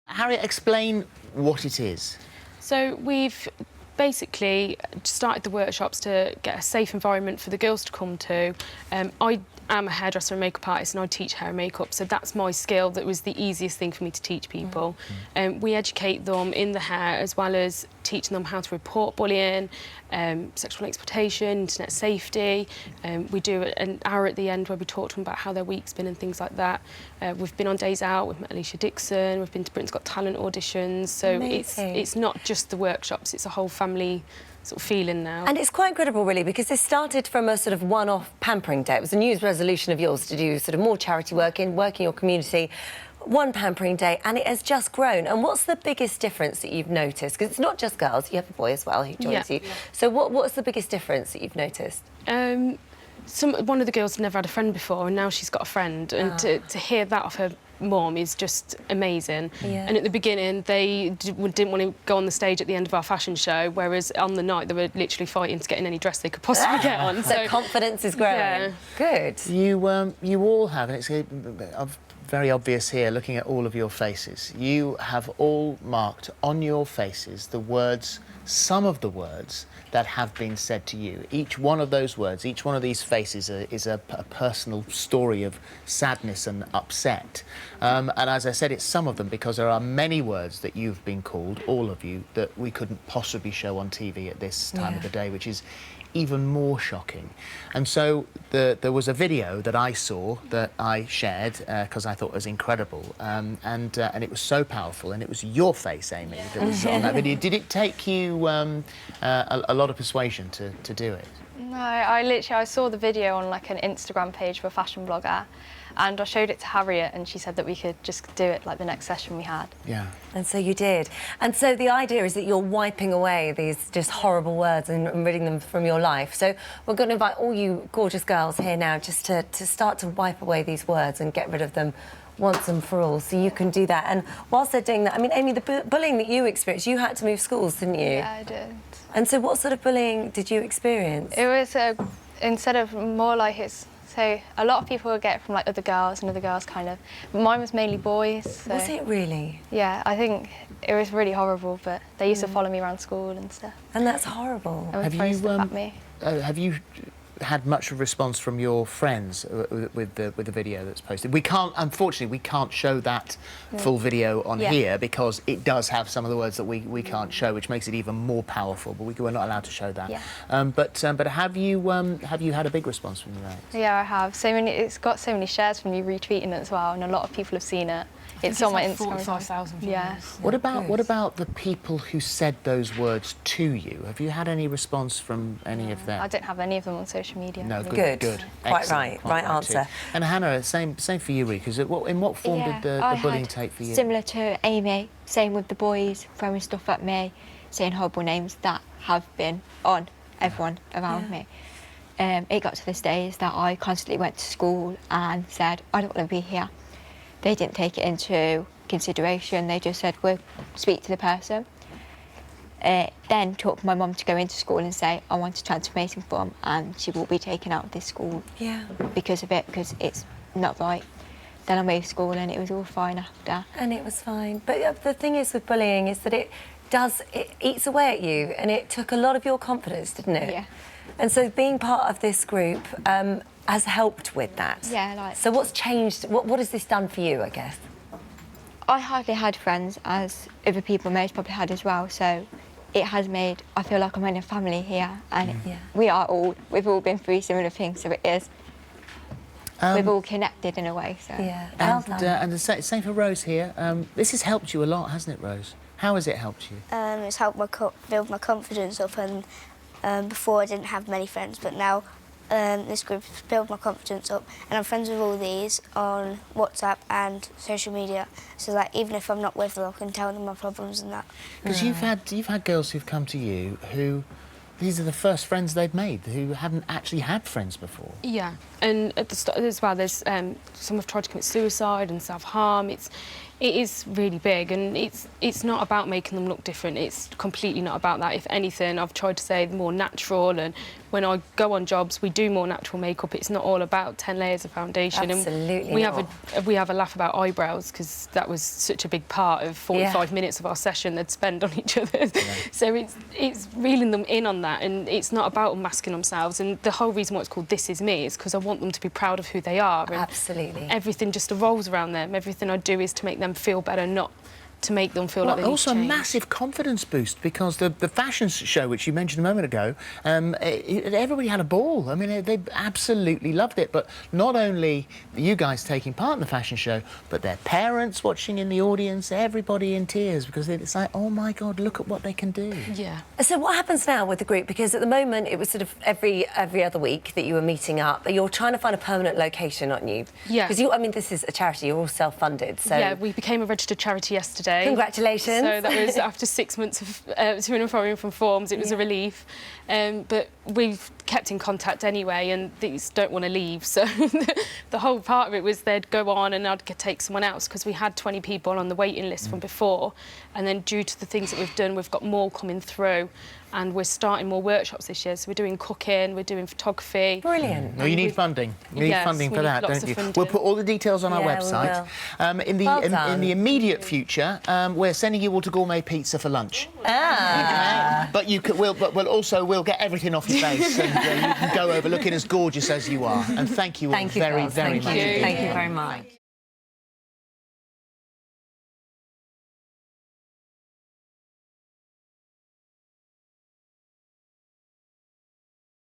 Harriett, explain what it is. So we've basically started the workshops to get a safe environment for the girls to come to. I am a hairdresser and makeup artist and I teach hair and makeup, so that's my skill. That was the easiest thing for me to teach people. We educate them in the hair as well as teaching them how to report bullying, sexual exploitation, internet safety. We do an hour at the end where we talk to them about how their week's been and things like that. We've been on days out, we've met Alicia Dixon, we've been to Britain's Got Talent auditions, so it's not just the workshops, it's a whole family sort of feeling now. And it's quite incredible, really, because this started from a sort of one-off pampering day. It was a New Year's resolution of yours to do sort of more charity work in your community, one pampering day, and it has just grown. And what's the biggest difference that you've noticed? Because it's not just girls, you have a boy as well who joins you. So what's the biggest difference that you've noticed? One of the girls had never had a friend before, and now she's got a friend, and to hear that off her mum is just amazing. And at the beginning they didn't want to go on the stage at the end of our fashion show, whereas on the night they were literally fighting to get in any dress they could possibly get on. So confidence is growing. Yeah. Good. You all have, and it's very obvious here looking at all of your faces, you have all marked on your faces the words, some of the words that have been said to you. Each one of those words, each one of these faces is a personal story of sadness and upset. And as I said, it's some of them because there are many words that you've been called, all of you, that we couldn't possibly show on TV at this time of the day, which is even more shocking. And so there was a video that I saw that I shared because I thought it was incredible, and it was so powerful, and it was your face, Amy, that was on that video. Did it take you a lot of persuasion to do it? No, I saw the video on like an Instagram page for a fashion blogger, and I showed it to Harriett, and she said that we could just do it like the next session we had. Yeah. And so you did. And so the idea is that you're wiping away these just horrible words and ridding them from your life. So we're going to invite all you gorgeous girls here now just to start to wipe away these words and get rid of them once and for all. So you can do that. And whilst they're doing that, I mean, Amy, the bullying that you experienced, you had to move schools, didn't you? Yeah, I did. And so what sort of bullying did you experience? It was instead of more like it's. So a lot of people would get it from like other girls and other girls kind of, but mine was mainly boys. So, was it really? Yeah, I think it was really horrible, but they used to follow me around school and stuff. And that's horrible. And would throw stuff at me. Have you had much of a response from your friends with the video that's posted? We can't, unfortunately, we can't show that full video on here because it does have some of the words that we can't show, which makes it even more powerful. But we're not allowed to show that. Yeah. But have you had a big response from your mates? Yeah, I have. It's got so many shares from you retweeting it as well, and a lot of people have seen it. It's on my Instagram. 45,000 views. Yeah. What about the people who said those words to you? Have you had any response from any of them? I don't have any of them on social media. No, Good. Quite excellent. right answer. Too. And Hannah, same for you, because in what form did the bullying take for you? Similar to Amy, same with the boys throwing stuff at me, saying horrible names that have been on everyone around me. It got to the stage that I constantly went to school and said, I don't want to be here. They didn't take it into consideration. They just said, we'll speak to the person. Then talked my mum to go into school and say, I want a transformation form and she will be taken out of this school because of it, because it's not right. Then I moved school and it was all fine after. And it was fine. But the thing is with bullying is that it eats away at you, and it took a lot of your confidence, didn't it? Yeah. And so being part of this group has helped with that. Yeah, like... So what's changed? What has this done for you, I guess? I hardly had friends, as other people most probably had as well, so it has made... I feel like I'm in a family here, and we've all been through similar things, so it is. We've all connected in a way, so... Yeah, and the same for Rose here. This has helped you a lot, hasn't it, Rose? How has it helped you? It's helped build my confidence up, and before I didn't have many friends, but now this group has built my confidence up, and I'm friends with all these on WhatsApp and social media, so that even if I'm not with them, I can tell them my problems and that. Because you've had girls who've come to you who, these are the first friends they've made, who hadn't actually had friends before. Yeah, and at the start as well, there's some have tried to commit suicide and self-harm. It is really big, and it's not about making them look different. It's completely not about that. If anything, I've tried to say more natural, and when I go on jobs, we do more natural makeup. It's not all about 10 layers of foundation. Absolutely and not. we have a laugh about eyebrows, because that was such a big part of 45 minutes of our session they'd spend on each other. So it's reeling them in on that, and it's not about unmasking themselves. And the whole reason why it's called This Is Me is because I want them to be proud of who they are. And absolutely. everything just revolves around them. Everything I do is to make them feel better, not to make them feel like they need to also a change. massive confidence boost, because the fashion show, which you mentioned a moment ago, everybody had a ball. I mean, they absolutely loved it. But not only you guys taking part in the fashion show, but their parents watching in the audience, everybody in tears, because it's like, oh my God, look at what they can do. Yeah. So what happens now with the group? Because at the moment it was sort of every other week that you were meeting up. You're trying to find a permanent location, aren't you? Yeah. Because I mean, this is a charity. You're all self-funded. So Yeah, we became a registered charity yesterday. Congratulations. So that was after 6 months of to and fro from forms. It was a relief. But we've kept in contact anyway, and these don't want to leave. So the whole part of it was they'd go on and I'd take someone else, because we had 20 people on the waiting list from before. And then due to the things that we've done, we've got more coming through. And we're starting more workshops this year. So we're doing cooking, we're doing photography. Brilliant. No, you need funding. You need funding for that, don't you? We'll put all the details on our website. In the immediate future, we're sending you all to Gourmet Pizza for lunch. Okay? But we'll get everything off your face, and you can go over looking as gorgeous as you are. And thank you all very, very much. Thank you very much.